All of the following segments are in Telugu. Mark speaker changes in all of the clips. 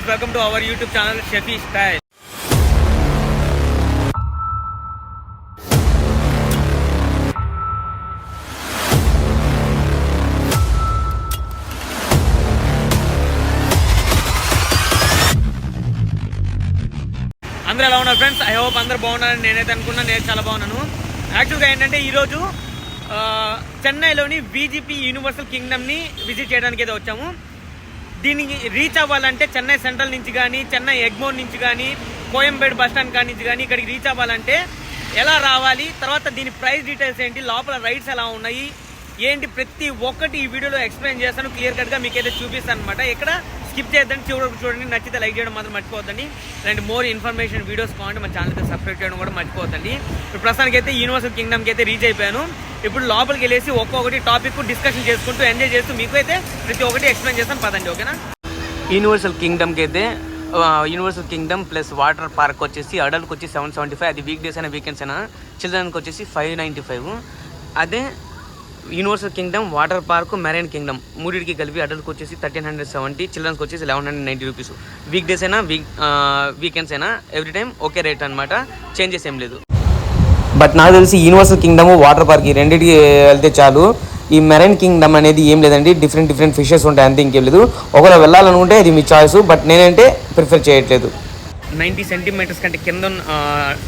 Speaker 1: Welcome to our YouTube channel Shafi style. అందరూ ఎలా ఉన్నారు ఫ్రెండ్స్? ఐ హోప్ అందరూ బాగున్నారని నేనైతే అనుకున్నా. నేను చాలా బాగున్నాను. యాక్చువల్గా ఏంటంటే ఈరోజు చెన్నైలోని విజిపి యూనివర్సల్ కింగ్డమ్ని విజిట్ చేయడానికి అయితే వచ్చాము. దీనికి రీచ్ అవ్వాలంటే చెన్నై సెంట్రల్ నుంచి కానీ, చెన్నై ఎగ్మోర్ నుంచి కానీ, కోయంబేడు బస్ స్టాండ్ కాడి నుంచి కానీ ఇక్కడికి రీచ్ అవ్వాలంటే ఎలా రావాలి, తర్వాత దీని ప్రైస్ డీటెయిల్స్ ఏంటి, లోపల రైడ్స్ ఎలా ఉన్నాయి ఏంటి, ప్రతి ఒక్కటి ఈ వీడియోలో ఎక్స్ప్లెయిన్ చేస్తాను. క్లియర్ కట్గా మీకైతే చూపిస్తాను అనమాట. ఎక్కడ స్కిప్ చేద్దండి, చూడండి. నచ్చితే లైక్ చేయడం మాత్రం మర్చిపోవద్దండి. అండ్ మోర్ ఇన్ఫర్మేషన్ వీడియోస్ కావాలంటే మన ఛానల్కి సబ్స్క్రైబ్ చేయడం కూడా మర్చిపోవద్దండి. ఇప్పుడు ప్రస్తుతానికి అయితే యూనివర్సల్ కింగ్డమ్కి అయితే రీచ్ అయిపోయాను. ఇప్పుడు లోపలికి వెళ్ళేసి ఒక్కొక్కటి టాపిక్ డిస్కషన్ చేసుకుంటూ ఎంజాయ్ చేస్తూ మీకు అయితే ప్రతి ఒక్కటి ఎక్స్ప్లెయిన్ చేస్తాను. పదండి, ఓకేనా? యూనివర్సల్ కింగ్డమ్కి అయితే universal Kingdom plus water park వచ్చేసి అడల్ట్కి వచ్చి 775, అది వీక్ డేస్ అయినా వీకెండ్స్ అయినా. చిల్డ్రన్కి వచ్చేసి 595. అదే universal Kingdom, water park, marine Kingdom మూడింటికి కలిపి అడల్ట్కి వచ్చేసి 1370, చిల్డ్రన్స్కి వచ్చేసి 1190 రూపీస్. వీక్ డేస్ అయినా వీకెండ్స్ అయినా ఎవ్రీ టైం ఒకే రేట్ అనమాట, చేంజెస్ ఏం లేదు. బట్ నాకు తెలిసి యూనివర్సల్ కింగ్డమ్, వాటర్ పార్క్ ఈ రెండింటికి వెళ్తే చాలు. ఈ మెరైన్ కింగ్డమ్ అనేది ఏం లేదండి, డిఫరెంట్ ఫిషెస్ ఉంటాయి అంతే, ఇంకేం లేదు. ఒకవేళ వెళ్ళాలనుకుంటే అది మీ చాయిస్, బట్ నేనంటే ప్రిఫర్ చేయట్లేదు. 90 సెంటీమీటర్స్ కంటే కింద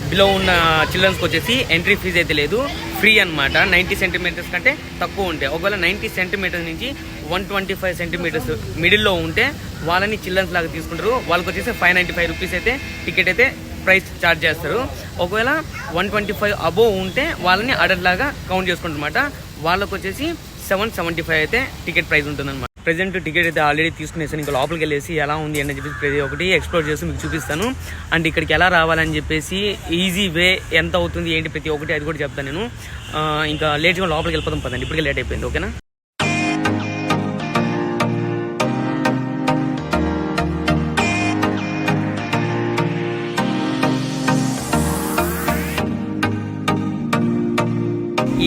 Speaker 1: బిలో ఉన్న చిల్డ్రన్స్కి వచ్చేసి ఎంట్రీ ఫీజు అయితే లేదు, ఫ్రీ అనమాట. 90 సెంటీమీటర్స్ కంటే తక్కువ ఉంటాయి. ఒకవేళ 90 సెంటీమీటర్స్ నుంచి 125 సెంటీమీటర్స్ మిడిల్లో ఉంటే వాళ్ళని చిల్డ్రన్స్ లాగా తీసుకుంటారు. వాళ్ళకి వచ్చేసి 595 రూపీస్ అయితే టికెట్ అయితే ప్రైస్ ఛార్జ్ చేస్తారు. ఒకవేళ 125 అబోవ్ ఉంటే వాళ్ళని అడల్ట్ లాగా కౌంట్ చేసుకుంటారన్నమాట. వాళ్ళకి వచ్చేసి 775 అయితే టికెట్ ప్రైస్ ఉంటుందన్నమాట. ప్రెజెంట్ టికెట్ అయితే ఆల్రెడీ తీసుకునేసాను. ఇంకా లోపలికి వెళ్ళేసి ఎలా ఉంది అని చెప్పేసి ప్రతి ఒక్కటి ఎక్స్ప్లోర్ చేసి మీకు చూపిస్తాను. అండ్ ఇక్కడికి ఎలా రావాలని చెప్పేసి ఈజీ వే ఎంత అవుతుంది ఏంటి ప్రతి ఒక్కటి అది కూడా చెప్తాను నేను. ఇంకా లేట్గా లోపలికి వెళ్ళిపోతాం, పదండి. ఇప్పటికే లేట్ అయిపోయింది, ఓకేనా?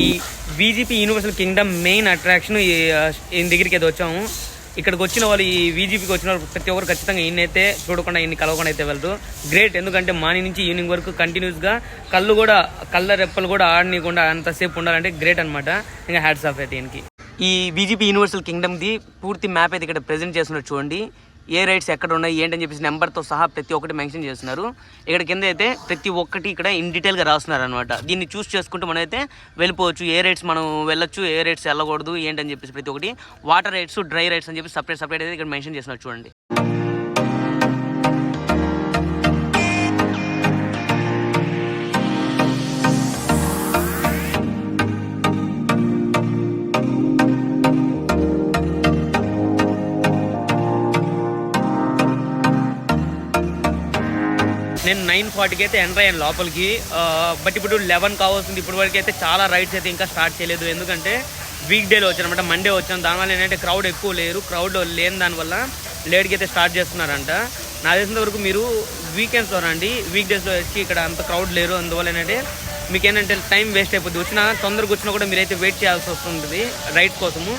Speaker 1: ఈ VGP universal Kingdom main attraction ఈయన దగ్గరికి అయితే వచ్చాము. ఇక్కడికి వచ్చిన వాళ్ళు, ఈ విజిపికి వచ్చిన వాళ్ళు ప్రతి ఒక్కరు ఖచ్చితంగా ఈయనైతే చూడకుండా, ఈయన్ని కలవకుండా అయితే వెళ్తారు. గ్రేట్, ఎందుకంటే మార్నింగ్ నుంచి ఈవినింగ్ వరకు కంటిన్యూస్గా కళ్ళ రెప్పలు కూడా ఆడనీయకుండా అంతసేపు ఉండాలంటే గ్రేట్ అనమాట. ఇంకా హ్యాట్స్ ఆఫ్ అయితే ఈయనకి. ఈ విజిపి యూనివర్సల్ కింగ్డమ్ది పూర్తి మ్యాప్ అయితే ఇక్కడ ప్రెజెంట్ చేస్తున్నారు చూడండి. ఏ రైడ్స్ ఎక్కడ ఉన్నాయి ఏంటని చెప్పేసి నెంబర్తో సహా ప్రతి ఒక్కటి మెన్షన్ చేస్తున్నారు. ఇక్కడ కింద అయితే ప్రతి ఒక్కటి ఇక్కడ ఇన్ డీటెయిల్గా రాస్తున్నారు అనమాట. దీన్ని చూస్ చేసుకుంటూ మనం అయితే వెళ్ళిపోవచ్చు. ఏ రైడ్స్ మనం వెళ్ళొచ్చు, ఏ రైడ్స్ వెళ్ళకూడదు ఏంటని చెప్పేసి ప్రతి ఒక్కటి. వాటర్ రైడ్స్, డ్రై రైడ్స్ అని చెప్పి సపరేట్ అయితే ఇక్కడ మెన్షన్ చేస్తున్నారు చూడండి. నేను 9:40కి అయితే ఎంటర్ అయ్యాను లోపలికి. బట్ ఇప్పుడు 11 కావాల్సింది. ఇప్పటి వరకు అయితే చాలా రైడ్స్ అయితే ఇంకా స్టార్ట్ చేయలేదు, ఎందుకంటే వీక్ డేలో వచ్చాను అనమాట. మండే వచ్చాను. దానివల్ల ఏంటంటే క్రౌడ్ ఎక్కువ క్రౌడ్ లేని దానివల్ల లేట్కి అయితే స్టార్ట్ చేస్తున్నారంట. నాకు తెలిసినంత వరకు మీరు వీకెండ్స్లో రండి, వీక్ డేస్లో వచ్చి ఇక్కడ అంత క్రౌడ్ లేరు. అందువల్ల ఏంటంటే మీకు ఏంటంటే టైం వేస్ట్ అయిపోద్ది. తొందరగా వచ్చినా కూడా మీరైతే వెయిట్ చేయాల్సి వస్తుంటుంది రైడ్స్ కోసము.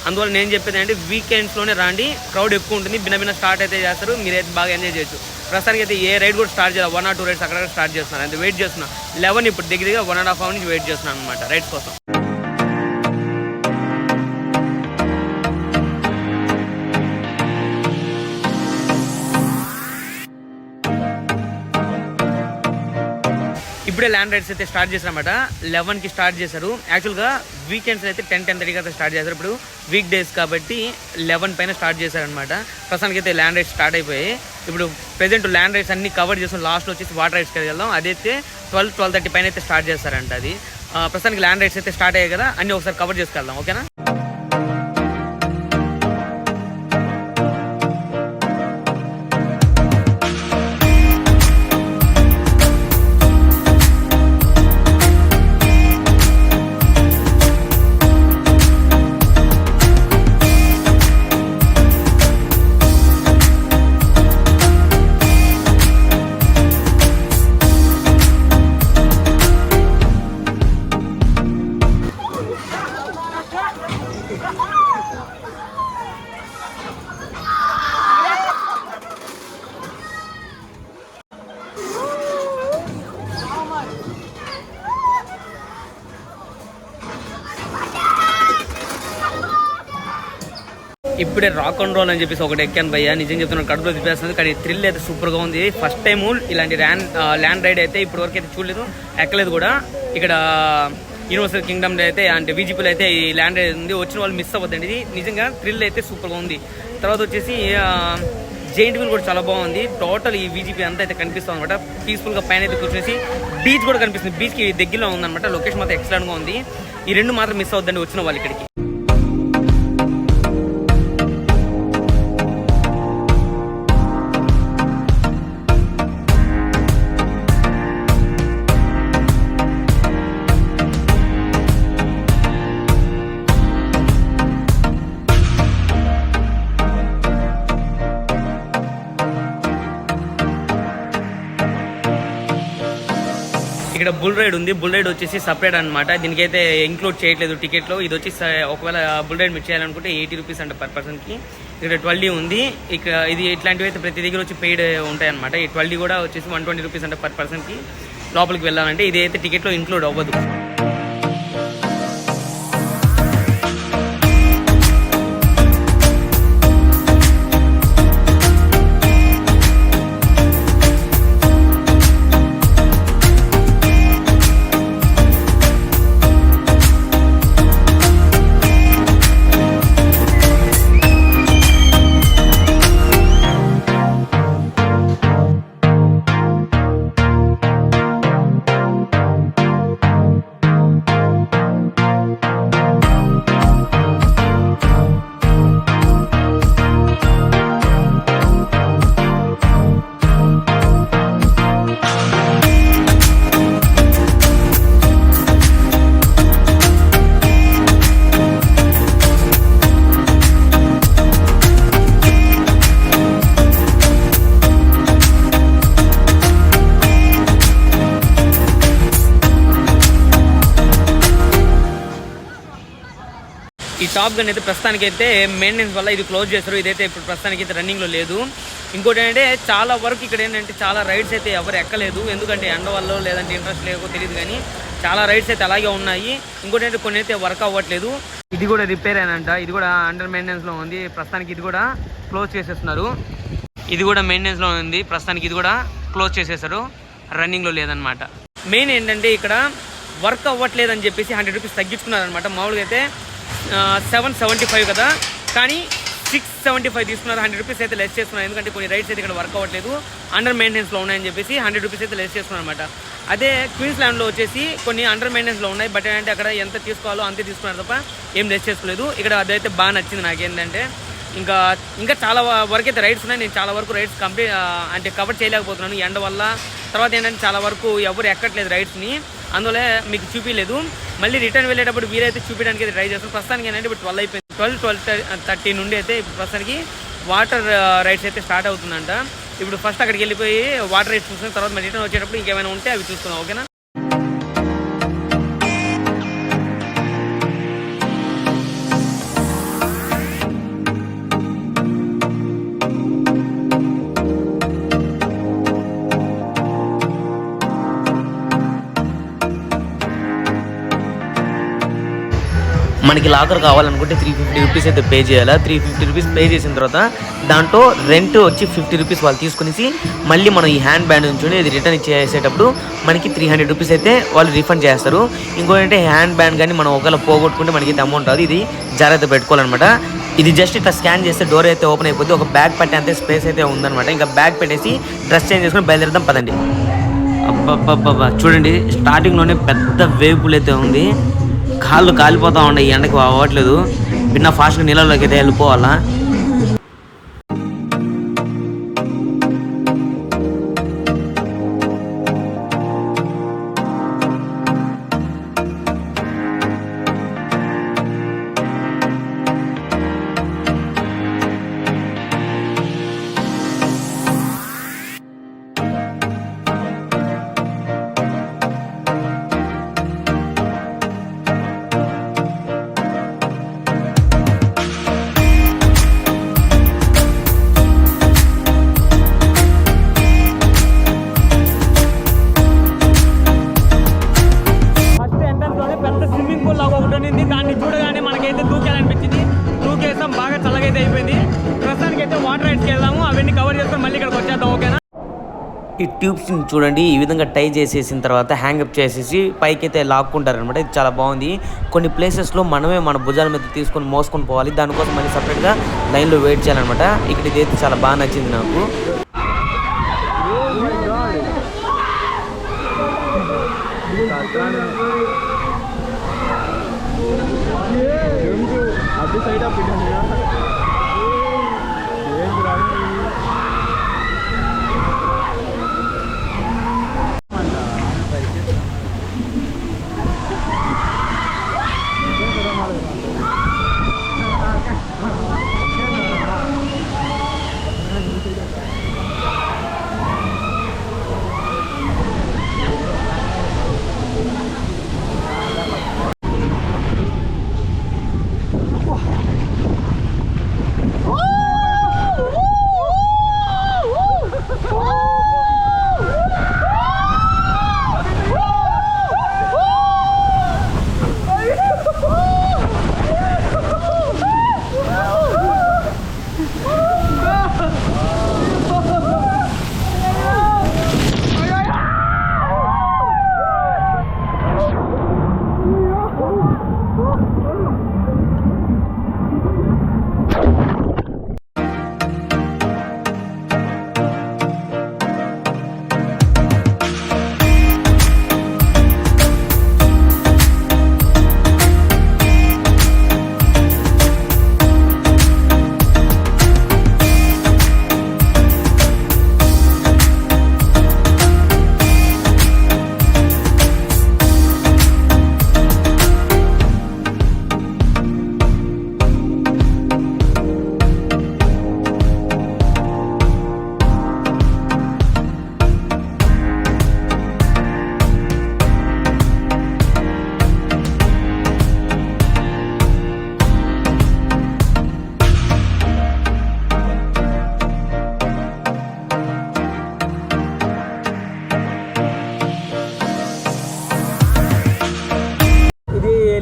Speaker 1: అందువల్ల నేను చెప్పేది ఏంటంటే వీకెండ్స్లోనే రండి, క్రౌడ్ ఎక్కువ ఉంటుంది. భిన్న స్టార్ట్ అయితే చేస్తారు, మీరైతే బాగా ఎంజాయ్ చేయొచ్చు. ప్రస్తుతానికి అయితే ఏ రైడ్ కూడా స్టార్ట్ చేయాలి, 1 or 2 రైడ్స్ అక్కడ స్టార్ట్ చేస్తున్నాను. అయితే వెయిట్ చేస్తున్నా 11, ఇప్పుడు దగ్గరగా 1.5 hour నుంచి వెయిట్ చేస్తున్నాను అనమాట రైడ్స్ కోసం. ఇప్పుడే ల్యాండ్ రైడ్స్ అయితే స్టార్ట్ చేశారన్నమాట. 11కి స్టార్ట్ చేశారు. యాక్చువల్గా వీకెండ్స్ అయితే 10-10:30కి అయితే స్టార్ట్ చేశారు. ఇప్పుడు వీక్ డేస్ కాబట్టి 11 పైన స్టార్ట్ చేశారనమాట. ప్రస్తుతానికి అయితే ల్యాండ్ రైడ్స్ స్టార్ట్ అయిపోయాయి. ఇప్పుడు ప్రెజెంట్ ల్యాండ్ రైడ్స్ అన్ని కవర్ చేస్తాం. లాస్ట్లో వచ్చేసి వాటర్ రైడ్స్కి వెళ్దాం. అదైతే 12-12:30 పైన అయితే స్టార్ట్ చేస్తారంట. అది ప్రస్తుతానికి ల్యాండ్ రైడ్స్ అయితే స్టార్ట్ అయ్యాయి కదా, అన్నీ ఒకసారి కవర్ చేసుకెళ్దాం, ఓకేనా? ఇప్పుడే రాక్ అండ్ రోల్ అని చెప్పేసి ఒకటి ఎక్కాను భయ్య, నిజంగా చెప్తున్నాను, కడుపులో తిప్పేస్తుంది. కానీ థ్రిల్ అయితే సూపర్గా ఉంది. ఫస్ట్ టైం ఇలాంటి ల్యాండ్ రైడ్ అయితే ఇప్పటి వరకు అయితే చూడలేదు, ఎక్కలేదు కూడా. ఇక్కడ యూనివర్సల్ కింగ్డమ్ అయితే అంటే వీజీపీలో అయితే ఈ ల్యాండ్ రైడ్ ఉంది, వచ్చిన వాళ్ళు మిస్ అవ్వద్దండి. ఇది నిజంగా థ్రిల్ అయితే సూపర్గా ఉంది. తర్వాత వచ్చేసి జైంట్ వీల్ కూడా చాలా బాగుంది. టోటల్ ఈ వీజీపీ అంతా అయితే కనిపిస్తుంది అనమాట. పీస్ఫుల్గా పైన అయితే కూర్చొనేసి బీచ్ కూడా కనిపిస్తుంది. బీచ్కి దగ్గరలో ఉందన్నమాట. లొకేషన్ మాత్రం ఎక్సలెంట్గా ఉంది. ఈ రెండు మాత్రం మిస్ అవ్వద్దండి వచ్చిన వాళ్ళు ఇక్కడికి. ఇక్కడ బుల్ రైడ్ ఉంది. బుల్ రైడ్ వచ్చేసి సపరేట్ అనమాట, దీనికైతే ఇంక్లూడ్ చేయట్లేదు టికెట్లో. ఇది వచ్చి ఒకవేళ బుల్ రైడ్ మీరు చేయాలనుకుంటే 80 రూపీస్ అంటే పర్ పర్సన్కి. ఇక్కడ 12 ఉంది. ఇక్కడ ఇది ఇట్లాంటివి అయితే ప్రతి దగ్గర వచ్చి పెయిడ్ ఉంటాయి అనమాట. ఈ 12 కూడా వచ్చేసి 120 రూపీస్ అంటే పర్ పర్సన్కి లోపలికి వెళ్ళాలంటే. ఇది అయితే టికెట్లో ఇంక్లూడ్ అవ్వదు. ఈ టాప్ గన్ అయితే ప్రస్తుతానికి అయితే మెయింటెనెన్స్ వల్ల ఇది క్లోజ్ చేస్తారు. ఇదైతే ఇప్పుడు ప్రస్తుతానికి అయితే రన్నింగ్లో లేదు. ఇంకోటి ఏంటంటే చాలా వరకు ఇక్కడ ఏంటంటే చాలా రైడ్స్ అయితే ఎవరు ఎక్కలేదు, ఎందుకంటే ఎండ వల్ల లేదంటే ఇంట్రెస్ట్ లేకో తెలియదు, కానీ చాలా రైడ్స్ అయితే అలాగే ఉన్నాయి. ఇంకోటి ఏంటంటే కొన్ని అయితే వర్క్ అవ్వట్లేదు. ఇది కూడా రిపేర్ అయినంట, ఇది కూడా అండర్ మెయింటెనెన్స్లో ఉంది ప్రస్తుతానికి. ఇది కూడా క్లోజ్ చేసేస్తున్నారు. ఇది కూడా మెయింటెనెన్స్లో ఉంది ప్రస్తుతానికి. ఇది కూడా క్లోజ్ చేసేసారు, రన్నింగ్లో లేదనమాట. మెయిన్ ఏంటంటే ఇక్కడ వర్క్ అవ్వట్లేదని చెప్పేసి 100 రూపీస్ తగ్గించుకున్నారనమాట. మామూలుగా అయితే 775 కదా, కానీ 675 తీసుకున్నారు. 100 రూపీస్ అయితే లెస్ చేసుకున్నారు, ఎందుకంటే కొన్ని రైడ్స్ అయితే ఇక్కడ వర్క్ అవ్వట్లేదు, అండర్ మెయింటెనెన్స్లో ఉన్నాయని చెప్పేసి 100 రూపీస్ అయితే లెస్ చేసుకున్నారు అనమాట. అదే క్వీన్స్లాండ్లో వచ్చేసి కొన్ని అండర్ మెయింటెనెన్స్లో ఉన్నాయి, బట్ ఏంటంటే అక్కడ ఎంత తీసుకోవాలో అంతే తీసుకున్నారు తప్ప ఏం లెస్ చేసుకోలేదు. ఇక్కడ అదైతే బాగా నచ్చింది నాకు. ఏంటంటే ఇంకా చాలా వరకు అయితే రైడ్స్ ఉన్నాయి. నేను చాలా వరకు రైడ్స్ కంప్లీట్ అంటే కవర్ చేయలేకపోతున్నాను ఎండ వల్ల. తర్వాత ఏంటంటే చాలా వరకు ఎవరు ఎక్కట్లేదు రైడ్స్ని, అందువల్ల మీకు చూపించలేదు. మళ్ళీ రిటర్న్ వెళ్ళేటప్పుడు వీరైతే చూపించడానికి అయితే ట్రై చేస్తాను. ప్రస్తుతానికి ఏంటంటే ఇప్పుడు 12 అయిపోయింది. 12:30 నుండి అయితే ప్రస్తుతానికి వాటర్ రైడ్స్ అయితే స్టార్ట్ అవుతుందంట. ఇప్పుడు ఫస్ట్ అక్కడికి వెళ్ళిపోయి వాటర్ రైడ్స్ చూసుకుని తర్వాత మళ్ళీ రిటర్న్ వచ్చేటప్పుడు ఇంకేమైనా ఉంటే అవి చూసుకుందాం, ఓకేనా? మనకి లాకర్ కావాలనుకుంటే 350 రూపీస్ అయితే పే చేయాలా. 350 రూపీస్ పే చేసిన తర్వాత దాంట్లో రెంట్ వచ్చి 50 రూపీస్ వాళ్ళు తీసుకునేసి మళ్ళీ మనం ఈ హ్యాండ్ బ్యాండ్ నుంచి ఇది రిటర్న్ ఇచ్చేసేటప్పుడు మనకి 300 రూపీస్ అయితే వాళ్ళు రీఫండ్ చేస్తారు. ఇంకోటంటే హ్యాండ్ బ్యాండ్ కానీ మనం ఒకవేళ పోగొట్టుకుంటే మనకి అమౌంట్ అది ఇది జాగ్రత్త పెట్టుకోవాలన్నమాట. ఇది జస్ట్ ఇట్లా స్కాన్ చేస్తే డోర్ అయితే ఓపెన్ అయిపోతుంది. ఒక బ్యాగ్ పట్టేంత స్పేస్ అయితే ఉందన్నమాట. ఇంకా బ్యాగ్ పెట్టేసి డ్రెస్ చేంజ్ చేసుకుని బయలుదేరదాం పదండి. అబ్బబ్బబ్బా చూడండి, స్టార్టింగ్లోనే పెద్ద వేవ్ పూల్ అయితే ఉంది. కాళ్ళు కాలిపోతూ ఉన్నాయి, ఎండకి అవ్వట్లేదు. భిన్న ఫాస్ట్గా నీళ్ళలోకి అయితే వెళ్ళిపోవాలా. ఈ ట్యూబ్స్ని చూడండి ఈ విధంగా టై చేసేసిన తర్వాత హ్యాంగప్ చేసేసి పైకి అయితే లాక్కుంటారనమాట. ఇది చాలా బాగుంది. కొన్ని ప్లేసెస్లో మనమే మన భుజాల మీద తీసుకొని మోసుకొని పోవాలి, దానికోసం మళ్ళీ సపరేట్గా లైన్లో వెయిట్ చేయాలన్నమాట. ఇక్కడ ఇదైతే చాలా బాగా నచ్చింది నాకు.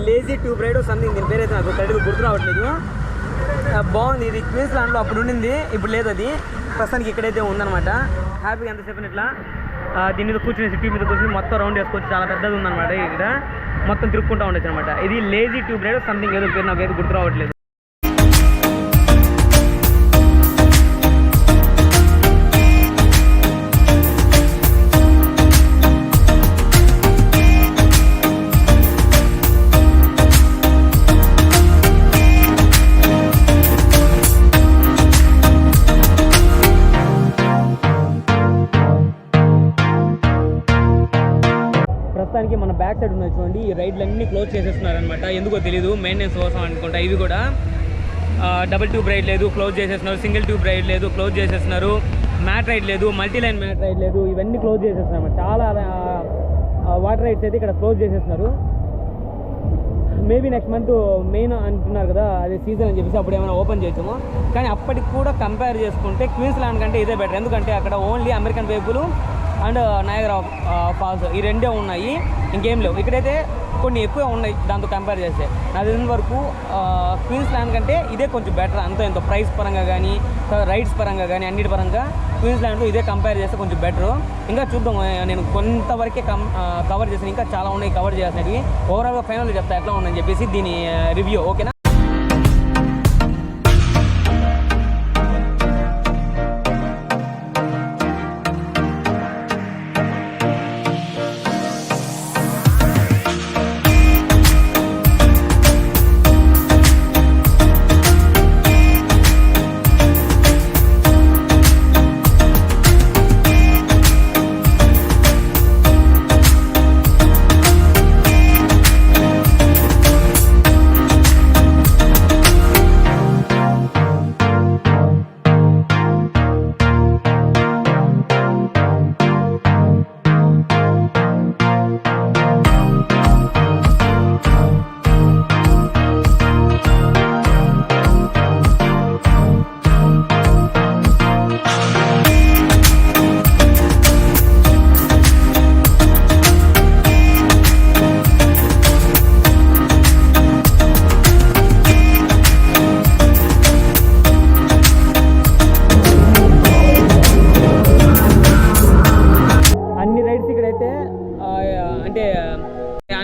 Speaker 1: లేజీ ట్యూబ్ రైడ్ సంథింగ్ దీని పేరైతే నాకు కరెక్ట్గా గుర్తు రావట్లేదు. బాగుంది. ఇది క్వీన్స్లాండ్లో అప్పుడు ఉండింది, ఇప్పుడు లేదు. అది ప్రస్తుతానికి ఇక్కడైతే ఉందన్నమాట. హ్యాపీగా ఎంతసేపు ఇట్లా దీని మీద కూర్చుని ట్యూబ్ మీద కూర్చుని మొత్తం రౌండ్ వేసుకోవచ్చు. చాలా పెద్దది ఉందన్నమాట. ఇక్కడ మొత్తం తిరుక్కుంటూ ఉండొచ్చు అనమాట. ఇది లేజీ ట్యూబ్ రైడ్ సంథింగ్ ఏదో పేరు నాకు ఏదో గుర్తు రావట్లేదు. ప్రస్తుతానికి మన బ్యాక్ సైడ్ ఉన్నది చూడండి, ఈ రైడ్లన్నీ క్లోజ్ చేసేస్తున్నారనమాట. ఎందుకో తెలియదు, మెయింటెనెన్స్ కోసం అనుకుంటా. ఇది కూడా డబుల్ ట్యూబ్ రైడ్ లేదు, క్లోజ్ చేసేస్తున్నారు. సింగిల్ ట్యూబ్ రైడ్ లేదు, క్లోజ్ చేసేస్తున్నారు. మ్యాట్ రైడ్ లేదు, మల్టీ లైన్ మ్యాట్ రైడ్ లేదు, ఇవన్నీ క్లోజ్ చేసేస్తున్నారు. చాలా వాటర్ రైడ్స్ అయితే ఇక్కడ క్లోజ్ చేసేస్తున్నారు. మేబీ నెక్స్ట్ మంత్ మెయిన్ అంటున్నారు కదా, అది సీజన్ అని చెప్పేసి అప్పుడు ఏమైనా ఓపెన్ చేయొచ్చాము. కానీ అప్పటికి కూడా కంపేర్ చేసుకుంటే క్వీన్స్లాండ్ కంటే ఇదే బెటర్. ఎందుకంటే అక్కడ ఓన్లీ అమెరికన్ వేపులు అండ్ నయాగరా ఫాల్స్ ఈ రెండే ఉన్నాయి, ఇంకేం లేవు. ఇక్కడైతే కొన్ని ఎక్కువ ఉన్నాయి దాంతో కంపేర్ చేస్తే. నాకు తెలిసిన వరకు క్వీన్స్లాండ్ కంటే ఇదే కొంచెం బెటర్. ఎంతో ప్రైస్ పరంగా కానీ రైడ్స్ పరంగా కానీ అన్నిటి పరంగా క్వీన్స్లాండ్లో ఇదే కంపేర్ చేస్తే కొంచెం బెటరు. ఇంకా చూద్దాం, నేను కొంతవరకే కవర్ చేసాను, ఇంకా చాలా ఉన్నాయి కవర్ చేసినవి. ఓవరాల్గా ఫైనల్గా చెప్తా ఎట్లా ఉందని చెప్పేసి దీని రివ్యూ. ఓకేనా?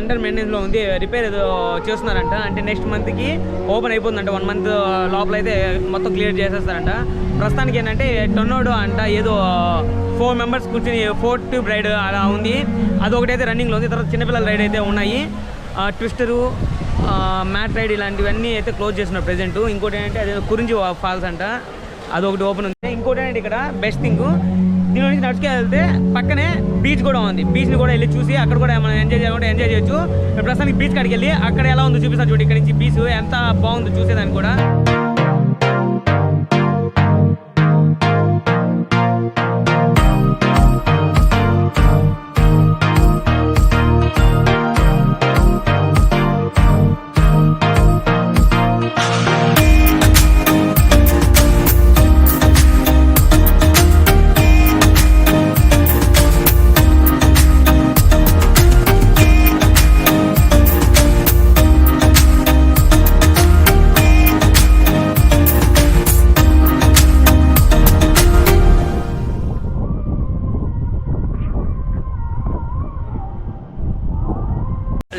Speaker 1: అండర్ మెయింటెనెన్స్లో ఉంది, రిపేర్ ఏదో చేస్తున్నారంట. అంటే నెక్స్ట్ మంత్కి ఓపెన్ అయిపోతుందంట, 1 month లోపల అయితే మొత్తం క్లియర్ చేసేస్తారంట. ప్రస్తుతానికి ఏంటంటే టర్నోడ్ అంట, ఏదో 4 members కూర్చొని 4 tube రైడ్ అలా ఉంది, అదొకటైతే రన్నింగ్లో ఉంది. తర్వాత చిన్నపిల్లల రైడ్ అయితే ఉన్నాయి, ట్విస్టరు, మ్యాట్ రైడ్ ఇలాంటివన్నీ అయితే క్లోజ్ చేస్తున్నారు ప్రెజెంట్. ఇంకోటి ఏంటంటే అదే కురించి ఫాల్స్ అంట, అదొకటి ఓపెన్ ఉంది. ఇంకోటి ఏంటంటే ఇక్కడ బెస్ట్ థింగ్, దీని నుంచి నడుచుకు వెళ్తే పక్కనే బీచ్ కూడా ఉంది. బీచ్ని కూడా వెళ్ళి చూసి అక్కడ కూడా మనం ఎంజాయ్ చేయాలంటే ఎంజాయ్ చేయొచ్చు. ప్రస్తుతానికి బీచ్ కాడికి వెళ్ళి అక్కడ ఎలా ఉందో చూపిస్తాను చూడండి. ఇక్కడ నుంచి బీచ్ ఎంత బాగుందో చూసేదాన్ని కూడా.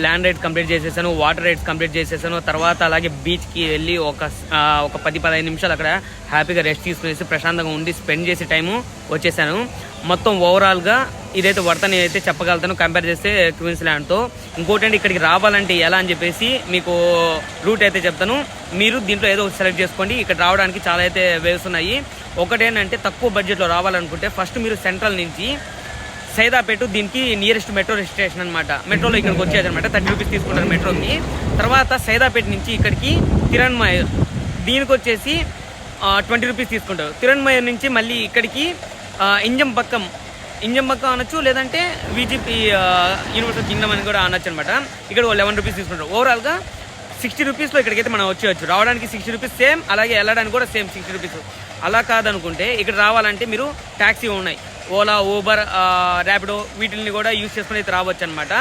Speaker 1: ల్యాండ్ రైడ్ కంప్లీట్ చేసేసాను, వాటర్ రైడ్స్ కంప్లీట్ చేసేసాను. తర్వాత అలాగే బీచ్కి వెళ్ళి ఒక 10-15 నిమిషాలు అక్కడ హ్యాపీగా రెస్ట్ తీసుకునేసి ప్రశాంతంగా ఉండి స్పెండ్ చేసే టైము వచ్చేసాను. మొత్తం ఓవరాల్గా ఇదైతే వర్తని అయితే చెప్పగలుగుతాను కంపేర్ చేస్తే క్వీన్స్లాండ్తో. ఇంకోటి ఇక్కడికి రావాలంటే ఎలా అని చెప్పేసి మీకు రూట్ అయితే చెప్తాను. మీరు దీంట్లో ఏదో సెలెక్ట్ చేసుకోండి. ఇక్కడ రావడానికి చాలా అయితే వేవ్స్ ఉన్నాయి. ఒకటేంటంటే తక్కువ బడ్జెట్లో రావాలనుకుంటే ఫస్ట్ మీరు సెంట్రల్ నుంచి సైదాపేట దీనికి నియరెస్ట్ మెట్రో స్టేషన్ అనమాట. మెట్రోలో ఇక్కడికి వచ్చేది అనమాట, 30 రూపీస్ తీసుకుంటారు మెట్రోకి. తర్వాత సైదాపేట నుంచి ఇక్కడికి తిరణ్మయర్, దీనికి వచ్చేసి 20 రూపీస్ తీసుకుంటారు. తిరణ్మయర్ నుంచి మళ్ళీ ఇక్కడికి ఇంజంపక్కం అనొచ్చు, లేదంటే విజిపి యూనివర్సల్ కింగ్డమ్ అని కూడా అనొచ్చు అనమాట. ఇక్కడ 11 రూపీస్ తీసుకుంటారు. ఓవరాల్గా 60 రూపీస్లో ఇక్కడికైతే మనం వచ్చేయచ్చు. రావడానికి 60 రూపీస్ సేమ్, అలాగే వెళ్ళడానికి కూడా సేమ్ 60 రూపీస్. అలా కాదనుకుంటే ఇక్కడ రావాలంటే మీరు ట్యాక్సీ ఉన్నాయి, ఓలా, ఊబర్, ర్యాపిడో, వీటిని కూడా యూజ్ చేసుకుని అయితే రావచ్చు అనమాట.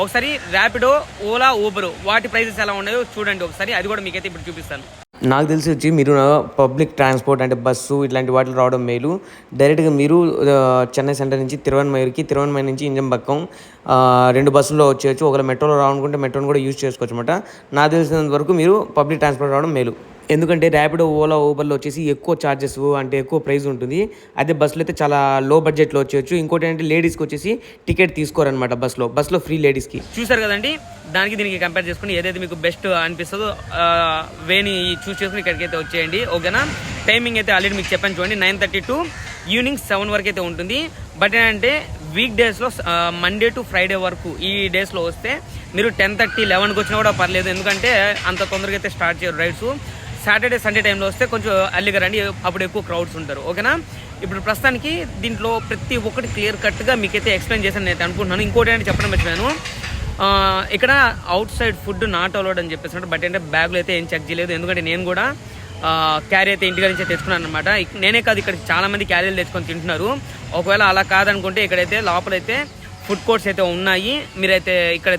Speaker 1: ఒకసారి ర్యాపిడో, ఓలా, ఊబర్ వాటి ప్రైజెస్ ఎలా ఉన్నాయో చూడండి ఒకసారి, అది కూడా మీకైతే ఇప్పుడు చూపిస్తాను.
Speaker 2: నాకు తెలిసి వచ్చి మీరు పబ్లిక్ ట్రాన్స్పోర్ట్ అంటే బస్సు ఇట్లాంటి వాటిలో రావడం మేలు. డైరెక్ట్గా మీరు చెన్నై సెంటర్ నుంచి తిరువన్మయూర్కి, తిరువన్మయూర్ నుంచి ఇంజంపక్కం 2 బస్సుల్లో వచ్చేయచ్చు. ఒకవేళ మెట్రోలో రావాలనుకుంటే మెట్రోని కూడా యూజ్ చేసుకోవచ్చు అనమాట. నాకు తెలిసినంత వరకు మీరు పబ్లిక్ ట్రాన్స్పోర్ట్ రావడం మేలు. ఎందుకంటే ర్యాపిడో, ఓలా, ఊబర్లో వచ్చేసి ఎక్కువ ఛార్జెస్ అంటే ఎక్కువ ప్రైస్ ఉంటుంది. అదే బస్సులో అయితే చాలా లో బడ్జెట్లో వచ్చేయచ్చు. ఇంకోటి ఏంటంటే లేడీస్కి వచ్చేసి టికెట్ తీసుకోరనమాట బస్సులో ఫ్రీ లేడీస్కి.
Speaker 1: చూసారు కదండి, దానికి దీనికి కంపేర్ చేసుకుని ఏదైతే మీకు బెస్ట్ అనిపిస్తుందో వేని చూస్ చేసుకుని ఇక్కడికైతే వచ్చేయండి. ఓకేనా? టైమింగ్ అయితే ఆల్రెడీ మీకు చెప్పాను చూడండి, 9:30 to ఈవినింగ్ 7 వరకు అయితే ఉంటుంది. బట్ ఏంటంటే వీక్ డేస్లో మండే టు ఫ్రైడే వరకు ఈ డేస్లో వస్తే మీరు 10:30, 11కి వచ్చినా కూడా పర్లేదు, ఎందుకంటే అంత తొందరగా అయితే స్టార్ట్ చేయరు రైడ్స్. సాటర్డే, సండే టైంలో వస్తే కొంచెం అర్లీగా రండి, అప్పుడు ఎక్కువ క్రౌడ్స్ ఉంటారు. ఓకేనా? ఇప్పుడు ప్రస్తుతానికి దీంట్లో ప్రతి ఒక్కటి క్లియర్ కట్గా మీకైతే ఎక్స్ప్లెయిన్ చేశాను నేను అనుకుంటున్నాను. ఇంకోటి ఏంటంటే చెప్పడం మర్చిపోయాను, ఇక్కడ out side food not allowed అని చెప్పేసి. బట్ అంటే బ్యాగ్లో అయితే ఏం చెక్ చేయలేదు, ఎందుకంటే నేను కూడా క్యారీ అయితే ఇంటి నుంచే తెచ్చుకున్నాను అనమాట. నేనే కాదు, ఇక్కడ చాలా మంది క్యారీలు తెచ్చుకొని తింటున్నారు. ఒకవేళ అలా కాదనుకుంటే ఇక్కడైతే లోపలైతే ఫుడ్ కోర్ట్స్ అయితే ఉన్నాయి, మీరైతే ఇక్కడ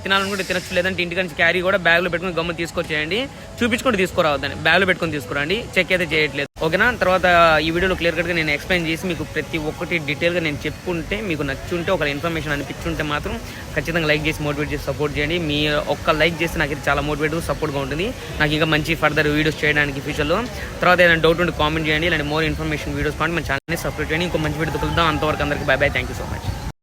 Speaker 1: తినాలనుకుంటే తినచ్చు, లేదంటే ఇంటికి నుంచి క్యారీ కూడా బ్యాగ్లో పెట్టుకుని గమ్ము తీసుకొచ్చేయండి. చూపించుకుంటూ తీసుకురావద్దని, బ్యాగ్లో పెట్టుకొని తీసుకురండి, చెక్ అయితే చేయట్లేదు. ఓకేనా? తర్వాత ఈ వీడియోలో క్లియర్ కట్గా నేను ఎక్స్ప్లెయిన్ చేసి మీకు ప్రతి ఒక్కటి డీటెయిల్గా నేను చెప్పుకుంటే మీకు నచ్చుంటే, ఒక ఇన్ఫర్మేషన్ అనిపించుంటే మాత్రం ఖచ్చితంగా లైక్ చేసి మోటివేట్ చేసి సపోర్ట్ చేయండి. మీ ఒక్క లైక్ చేస్తే నాకు ఇది చాలా మోటివేటివ్ సపోర్ట్గా ఉంటుంది, నాకు ఇంకా మంచి ఫర్దర్ వీడియోస్ చేయడానికి ఫ్యూచర్లో. తర్వాత ఏదైనా డౌట్ ఉంటే కామెంట్ చేయండి, ఇలాంటి మోర్ ఇన్ఫర్మేషన్ వీడియోస్ కానీ మన ఛానల్ని సబ్స్క్రైబ్ చేయండి. ఇంకో మంచి వీడియో కలుద్దాం. అంతవరకు అందరికీ by by, thank you so much.